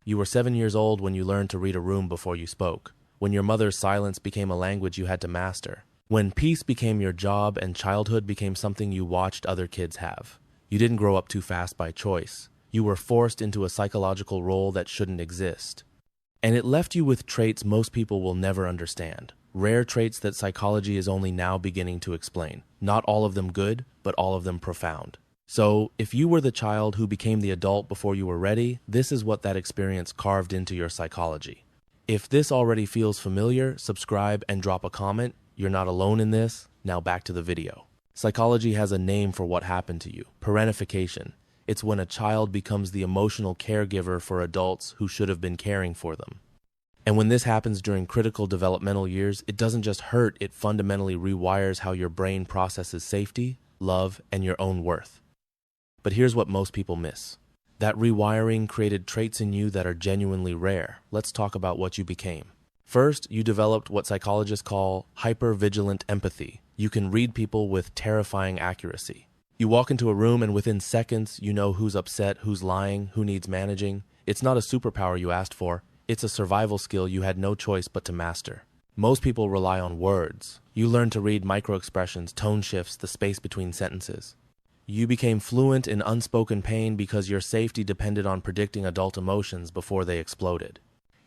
You were 7 years old when you learned to read a room before you spoke, when your mother's silence became a language you had to master, when peace became your job and childhood became something you watched other kids have. You didn't grow up too fast by choice. You were forced into a psychological role that shouldn't exist. And it left you with traits most people will never understand. Rare traits that psychology is only now beginning to explain. Not all of them good, but all of them profound. So, if you were the child who became the adult before you were ready, this is what that experience carved into your psychology. If this already feels familiar, subscribe and drop a comment. You're not alone in this. Now back to the video. Psychology has a name for what happened to you: parentification. It's when a child becomes the emotional caregiver for adults who should have been caring for them. And when this happens during critical developmental years, it doesn't just hurt, it fundamentally rewires how your brain processes safety, love, and your own worth. But here's what most people miss. That rewiring created traits in you that are genuinely rare. Let's talk about what you became. First, you developed what psychologists call hypervigilant empathy. You can read people with terrifying accuracy. You walk into a room and within seconds, you know who's upset, who's lying, who needs managing. It's not a superpower you asked for. It's a survival skill you had no choice but to master. Most people rely on words. You learn to read microexpressions, tone shifts, the space between sentences. You became fluent in unspoken pain because your safety depended on predicting adult emotions before they exploded.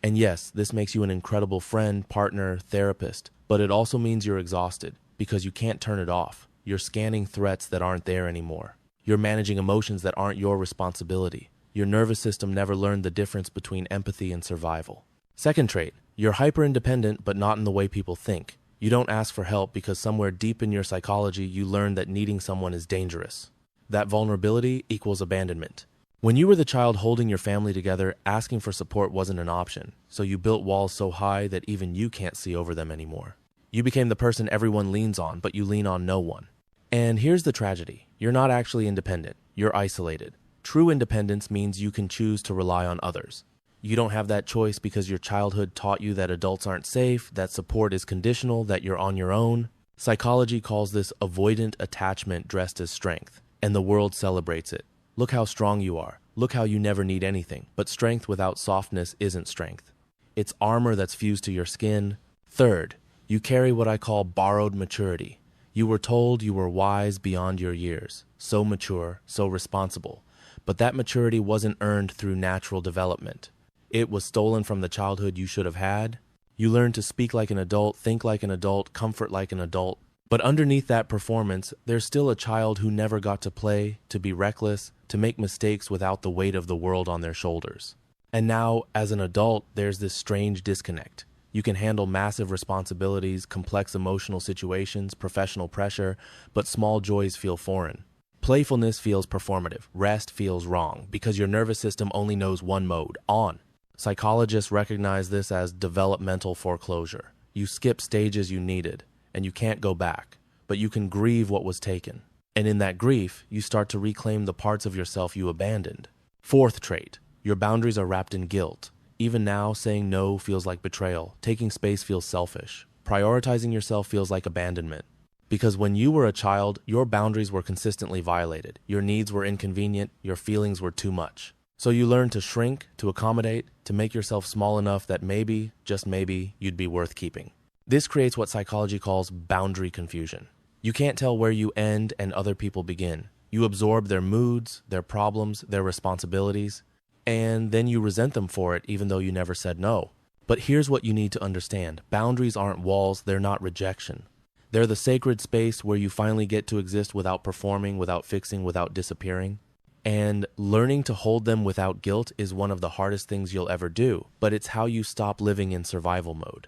And yes, this makes you an incredible friend, partner, therapist, but it also means you're exhausted because you can't turn it off. You're scanning threats that aren't there anymore. You're managing emotions that aren't your responsibility. Your nervous system never learned the difference between empathy and survival. Second trait, you're hyper-independent, but not in the way people think. You don't ask for help because somewhere deep in your psychology, you learn that needing someone is dangerous. That vulnerability equals abandonment. When you were the child holding your family together, asking for support wasn't an option, so you built walls so high that even you can't see over them anymore. You became the person everyone leans on, but you lean on no one. And here's the tragedy. You're not actually independent. You're isolated. True independence means you can choose to rely on others. You don't have that choice because your childhood taught you that adults aren't safe, that support is conditional, that you're on your own. Psychology calls this avoidant attachment dressed as strength, and the world celebrates it. Look how strong you are. Look how you never need anything. But strength without softness isn't strength. It's armor that's fused to your skin. Third, you carry what I call borrowed maturity. You were told you were wise beyond your years, so mature, so responsible. But that maturity wasn't earned through natural development. It was stolen from the childhood you should have had. You learned to speak like an adult, think like an adult, comfort like an adult. But underneath that performance, there's still a child who never got to play, to be reckless, to make mistakes without the weight of the world on their shoulders. And now, as an adult, there's this strange disconnect. You can handle massive responsibilities, complex emotional situations, professional pressure, but small joys feel foreign. Playfulness feels performative. Rest feels wrong, because your nervous system only knows one mode: on. Psychologists recognize this as developmental foreclosure. You skip stages you needed, and you can't go back, but you can grieve what was taken. And in that grief, you start to reclaim the parts of yourself you abandoned. Fourth trait, your boundaries are wrapped in guilt. Even now, saying no feels like betrayal. Taking space feels selfish. Prioritizing yourself feels like abandonment. Because when you were a child, your boundaries were consistently violated. Your needs were inconvenient. Your feelings were too much. So you learn to shrink, to accommodate, to make yourself small enough that maybe, just maybe, you'd be worth keeping. This creates what psychology calls boundary confusion. You can't tell where you end and other people begin. You absorb their moods, their problems, their responsibilities, and then you resent them for it even though you never said no. But here's what you need to understand. Boundaries aren't walls, they're not rejection. They're the sacred space where you finally get to exist without performing, without fixing, without disappearing. And learning to hold them without guilt is one of the hardest things you'll ever do, but it's how you stop living in survival mode.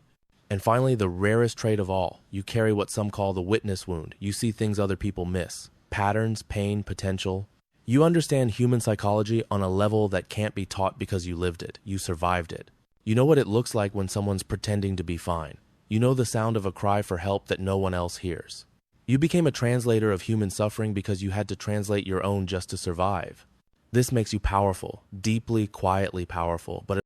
And finally, the rarest trait of all, you carry what some call the witness wound. You see things other people miss. Patterns, pain, potential. You understand human psychology on a level that can't be taught because you lived it. You survived it. You know what it looks like when someone's pretending to be fine. You know the sound of a cry for help that no one else hears. You became a translator of human suffering because you had to translate your own just to survive. This makes you powerful, deeply, quietly powerful, but